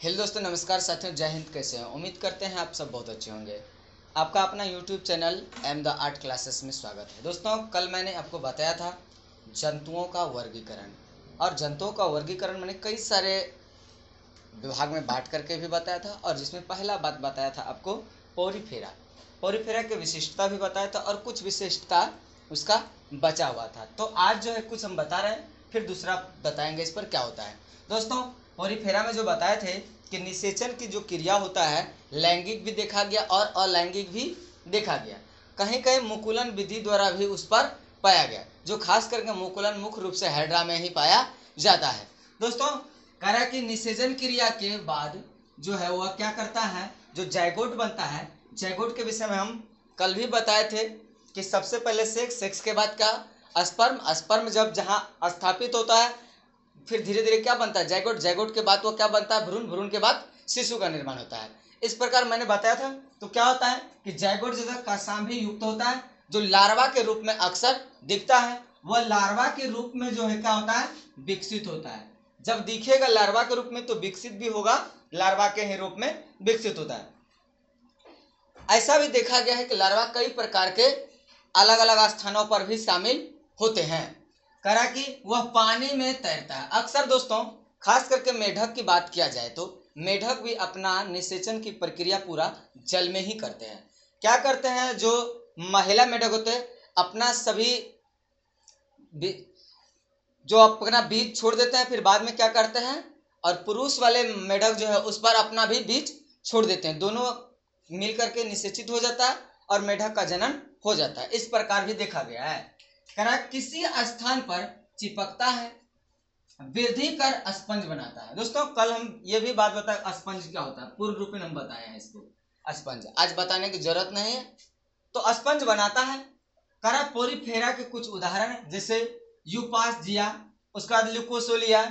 Hello दोस्तों, नमस्कार साथियों, जय हिंद। कैसे हैं? उम्मीद करते हैं आप सब बहुत अच्छे होंगे। आपका अपना YouTube channel am the art classes में स्वागत है। दोस्तों, कल मैंने आपको बताया था जंतुओं का वर्गीकरण, और जंतुओं का वर्गीकरण मैंने कई सारे विभाग में बांट करके भी बताया था, और जिसमें पहला बात बताया था आपको पोरीफेरा। पोरीफेरा की विशिष्टता भी बताया था और कुछ विशिष्टता उसका बचा हुआ था। तो आज जो है कुछ हम बता रहे हैं, फिर दूसरा बताएंगे इस पर क्या होता है। दोस्तों, पोरीफेरा में जो बताए थे कि निषेचन की जो क्रिया होता है, लैंगिक भी देखा गया और अलैंगिक भी देखा गया। कहीं कहीं मुकुलन विधि द्वारा भी उस पर पाया गया, जो खास करके मुकुलन मुख्य रूप से हाइड्रा में ही पाया जाता है। दोस्तों, कह रहा है कि निषेचन क्रिया के बाद जो है वह क्या करता है, जो जाइगोट बनता है। जाइगोट के विषय में हम कल भी बताए थे कि सबसे पहले सेक्स, सेक्स के बाद क्या स्पर्म, स्पर्म जब जहाँ स्थापित होता है फिर धीरे धीरे क्या बनता है, जाइगोट। जाइगोट के बाद वो क्या बनता है, भ्रूण। भ्रूण के बाद शिशु का निर्माण होता है। इस प्रकार मैंने बताया था। तो क्या होता है कि जाइगोट जैसा कशाम्भी युक्त होता है, जो लार्वा के रूप में अक्सर दिखता है, वह लार्वा के रूप में जो है क्या होता है, विकसित होता है। जब दिखेगा लार्वा के रूप में तो विकसित भी होगा, लार्वा के ही रूप में विकसित होता है। ऐसा भी देखा गया है कि लार्वा कई प्रकार के अलग अलग स्थानों पर भी शामिल होते हैं। करा कि वह पानी में तैरता है अक्सर। दोस्तों, खास करके मेढक की बात किया जाए तो मेढक भी अपना निषेचन की प्रक्रिया पूरा जल में ही करते हैं। क्या करते हैं, जो महिला मेढक होते हैं अपना सभी जो अपना बीज छोड़ देते हैं, फिर बाद में क्या करते हैं, और पुरुष वाले मेढक जो है उस पर अपना भी बीज छोड़ देते हैं। दोनों मिल करके निषेचित हो जाता है और मेढक का जनन हो जाता है। इस प्रकार भी देखा गया है। करा किसी स्थान पर चिपकता है, वृद्धि कर स्पंज बनाता है। दोस्तों, कल हम ये भी बात बताए स्पंज क्या होता है, पूर्ण रूप में हम बताए हैं इसको। स्पंज आज बताने की जरूरत नहीं है। तो स्पंज बनाता है। करा पोरीफेरा के कुछ उदाहरण है, जैसे यूपासजिया, उसके बाद ल्यूकोसोलिया,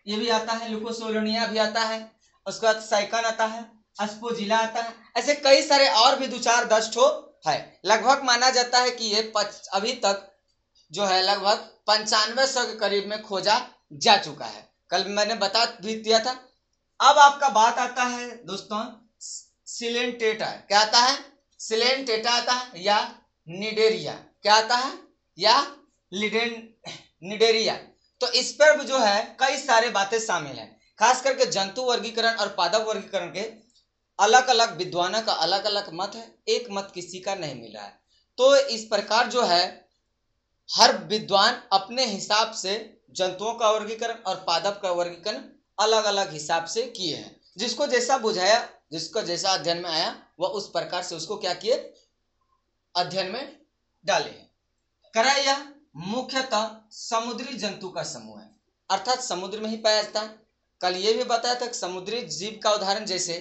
ये भी आता है, ल्यूकोसोलोनिया भी आता है, उसके बाद साइकन आता है, अस्पोजिला आता है। ऐसे कई सारे और भी 2-4-10 ठो है। लगभग माना जाता है कि ये अभी तक जो है लगभग 9500 के करीब में खोजा जा चुका है। कल मैंने बता भी दिया था। अब आपका बात आता है दोस्तों सिलेंटेटा। क्या आता है, सिलेंटेटा आता है, या निडेरिया। क्या आता है, या निडेरिया। तो इस पर जो है कई सारे बातें शामिल हैं। खास करके जंतु वर्गीकरण और पादप वर्गीकरण के अलग अलग विद्वानों का अलग अलग मत है, एक मत किसी का नहीं मिला है। तो इस प्रकार जो है हर विद्वान अपने हिसाब से जंतुओं का वर्गीकरण और पादप का वर्गीकरण अलग अलग हिसाब से किए हैं। जिसको जैसा बुझाया, जिसको जैसा अध्ययन में आया, वह उस प्रकार से उसको क्या किए, अध्ययन में डाले हैं। करा यह मुख्यतः समुद्री जंतु का समूह है, अर्थात समुद्र में ही पाया जाता है। कल ये भी बताया था कि समुद्री जीव का उदाहरण जैसे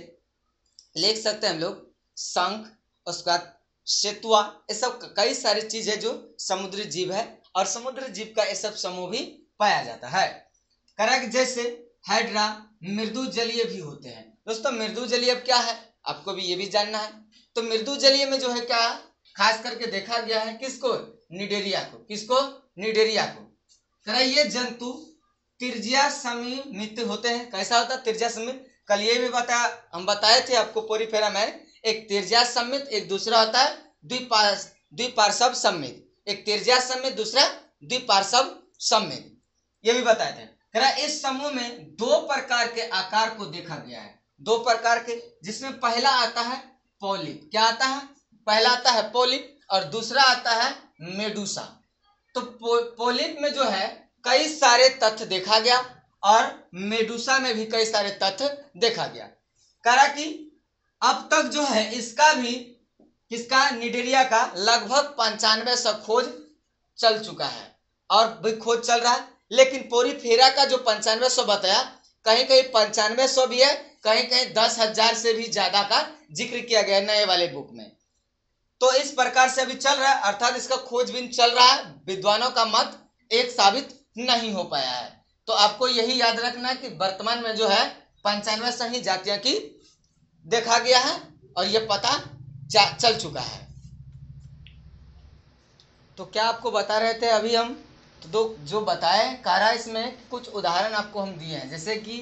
लिख सकते हैं हम लोग शंख, उसके बाद सेतुआ, ये सब कई सारी चीज है जो समुद्री जीव है, और समुद्री जीव का ये सब समूह भी पाया जाता है। करा कि जैसे हाइड्रा मृदु जलीय भी होते हैं। दोस्तों, मृदु जलीय क्या है आपको भी ये भी जानना है। तो मृदु जलीय में जो है क्या खास करके देखा गया है, किसको, निडेरिया को। किसको, निडेरिया को। करा ये जंतु तिर्जिया समीमित होते हैं। कैसा होता है, तिर्जिया समीमित। कल ये भी बताया, हम बताए थे आपको पोरीफेरा में एक तिर्जिया सम्मित, एक दूसरा होता है द्विपार्श्व सम्मित। एक तिर्जिया सम्मित, दूसरा द्विपार्श्व सम्मित, ये भी बताए थे। इस समूह में 2 प्रकार के आकार को देखा गया है, 2 प्रकार के, जिसमें पहला आता है पॉलिप। क्या आता है, पहला आता है पॉलिप और दूसरा आता है मेडुसा। तो पॉलिप में जो है कई सारे तथ्य देखा गया और मेडुसा में भी कई सारे तथ्य देखा गया। करा कि अब तक जो है इसका भी, किसका, निडेरिया का लगभग 9500 खोज चल चुका है और भी खोज चल रहा है। लेकिन पोरीफेरा का जो 9500 बताया, कहीं कहीं 9500 भी है, कहीं कहीं 10,000 से भी ज्यादा का जिक्र किया गया नए वाले बुक में। तो इस प्रकार से अभी चल रहा है, अर्थात इसका खोजबीन चल रहा है। विद्वानों का मत एक साबित नहीं हो पाया है। तो आपको यही याद रखना है कि वर्तमान में जो है 9500 ही जातियों की देखा गया है और यह पता चल चुका है। तो क्या आपको बता रहे थे अभी हम, तो जो बताए कारा, इसमें कुछ उदाहरण आपको हम दिए हैं, जैसे कि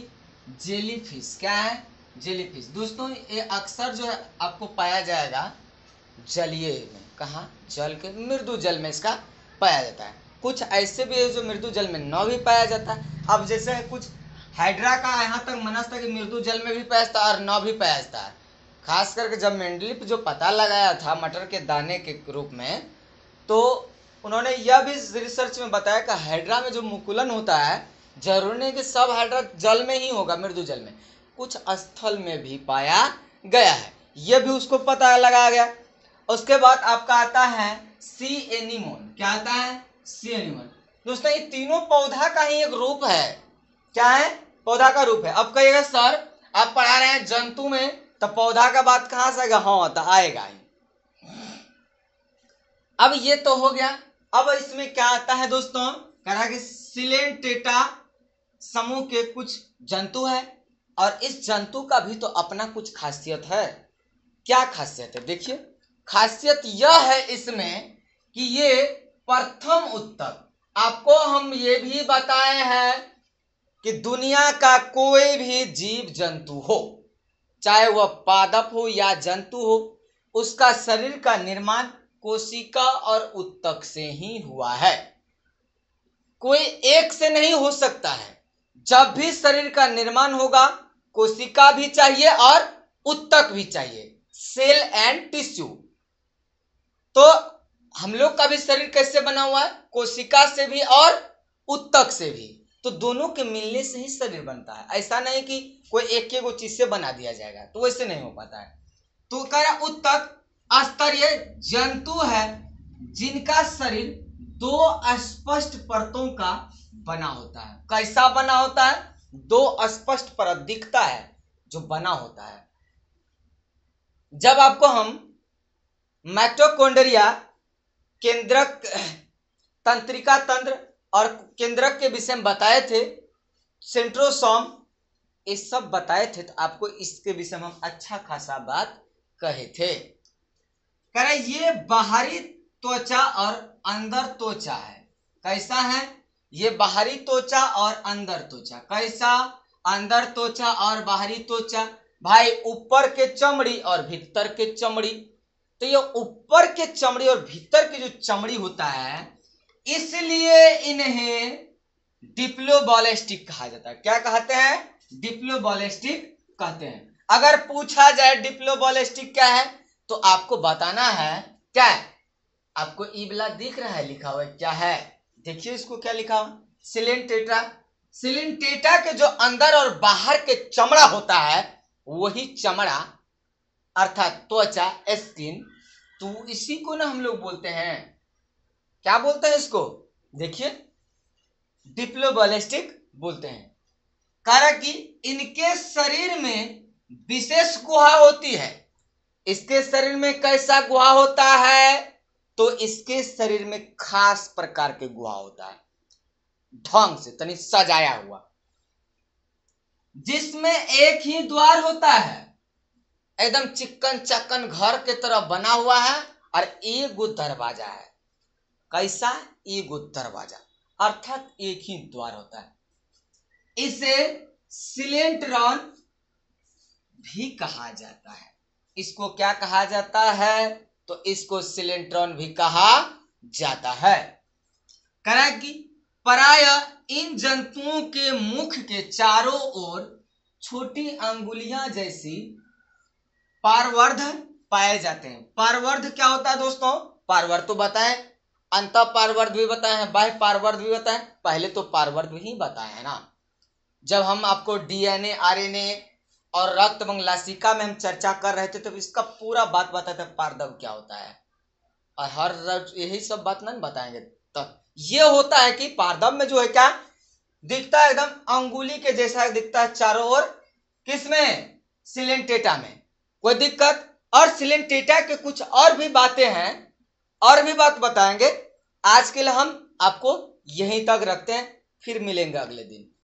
जेलीफिश। क्या है? जेलीफिश। दोस्तों ये अक्सर जो है आपको पाया जाएगा जलीय में। कहाँ? जल के मृदु जल में इसका पाया जाता है। कुछ ऐसे भी है जो मृदु जल में न भी पाया जाता है। अब जैसे कुछ हाइड्रा का यहाँ तक मनस था कि मृदु जल में भी पाया जाता है और न भी पाया जाता है। खास करके जब मेंडलीफ जो पता लगाया था मटर के दाने के रूप में, तो उन्होंने यह भी रिसर्च में बताया कि हाइड्रा में जो मुकुलन होता है जरूरी नहीं कि सब हाइड्रा जल में ही होगा, मृदु जल में, कुछ स्थल में भी पाया गया है, यह भी उसको पता लगाया गया। उसके बाद आपका आता है सी एनीमोन। क्या आता है? सी एनीमोन। दोस्तों ये तीनों पौधा का ही एक रूप है। क्या है? पौधा का रूप है। अब कहिएगा सर आप पढ़ा रहे हैं जंतु में, तो पौधा का बात कहां से आएगा? हाँ तो आएगा ही। अब ये तो हो गया। अब इसमें क्या आता है दोस्तों? कह रहा है कि सिलेंटेटा समूह के कुछ जंतु है और इस जंतु का भी तो अपना कुछ खासियत है। क्या खासियत है? देखिए, खासियत यह है इसमें कि ये प्रथम उत्तक। आपको हम ये भी बताए हैं कि दुनिया का कोई भी जीव जंतु हो, चाहे वह पादप हो या जंतु हो, उसका शरीर का निर्माण कोशिका और उत्तक से ही हुआ है। कोई एक से नहीं हो सकता है। जब भी शरीर का निर्माण होगा कोशिका भी चाहिए और उत्तक भी चाहिए, सेल एंड टिश्यू। तो हम लोग का भी शरीर कैसे बना हुआ है? कोशिका से भी और उत्तक से भी। तो दोनों के मिलने से ही शरीर बनता है। ऐसा नहीं कि कोई एक एक चीज से बना दिया जाएगा, तो वैसे नहीं हो पाता है। तो कह रहा उत्तक स्तरीय जंतु है जिनका शरीर दो स्पष्ट परतों का बना होता है। कैसा बना होता है? दो स्पष्ट परत दिखता है जो बना होता है। जब आपको हम माइटोकॉन्ड्रिया, केंद्रक, तंत्रिका तंत्र और केंद्रक के विषय में बताए थे, सेंट्रोसोम, ये सब बताए थे, तो आपको इसके विषय में हम अच्छा खासा बात कहे थे। कह रहे ये बाहरी त्वचा और अंदर त्वचा है। कैसा है? ये बाहरी त्वचा और अंदर त्वचा। कैसा? अंदर त्वचा और बाहरी त्वचा। भाई ऊपर के चमड़ी और भीतर के चमड़ी। तो ये ऊपर के चमड़ी और भीतर की जो चमड़ी होता है, इसलिए इन्हें डिप्लोबॉलेस्टिक कहा जाता है। क्या कहते हैं? डिप्लोबॉलेस्टिक कहते हैं। अगर पूछा जाए डिप्लोबॉलेस्टिक क्या है, तो आपको बताना है क्या है। आपको ईबला दिख रहा है लिखा हुआ है, क्या है? देखिए इसको क्या लिखा हुआ? सिलेंटेटा। सिलेंटेटा के जो अंदर और बाहर के चमड़ा होता है, वही चमड़ा अर्थात त्वचा, स्किन, तो इसी को ना हम लोग बोलते हैं, क्या बोलते हैं इसको? देखिए डिप्लोबॉलेस्टिक बोलते हैं। कारण कि इनके शरीर में विशेष गुहा होती है। इसके शरीर में कैसा गुहा होता है? तो इसके शरीर में खास प्रकार के गुहा होता है, ढंग से तनी सजाया हुआ, जिसमें एक ही द्वार होता है, एकदम चिकन चक्कन घर के तरह बना हुआ है, और एक दरवाजा है। कैसा? एक दरवाजा, अर्थात एक ही द्वार होता है। इसे सिलेंट्रॉन भी कहा जाता है। इसको क्या कहा जाता है? तो इसको सिलेंट्रॉन भी कहा जाता है। करा कि प्रायः इन जंतुओं के मुख के चारों ओर छोटी अंगुलियां जैसी पार्वर्ध पाए जाते हैं। पार्वर्ध क्या होता है दोस्तों? पार्वर्ध तो बताएं, अंत पार्वर्ध भी बताए हैं, बाह्य पार्वर्ध भी बताएं। पहले तो पार्वर्ध ही बताए हैं ना, जब हम आपको डीएनए, आरएनए और रक्त मंगलाशिका में हम चर्चा कर रहे थे, तो इसका पूरा बात बताते पार्दव क्या होता है, और हर यही सब बात नहीं बताएंगे। तो ये होता है कि पार्दव में जो है क्या दिखता है, एकदम अंगुली के जैसा दिखता है चारों ओर। किसमें? सिलेंटेटा में। कोई दिक्कत? और सिलेंटेटा के कुछ और भी बातें हैं, और भी बात बताएंगे। आज के लिए हम आपको यहीं तक रखते हैं, फिर मिलेंगे अगले दिन।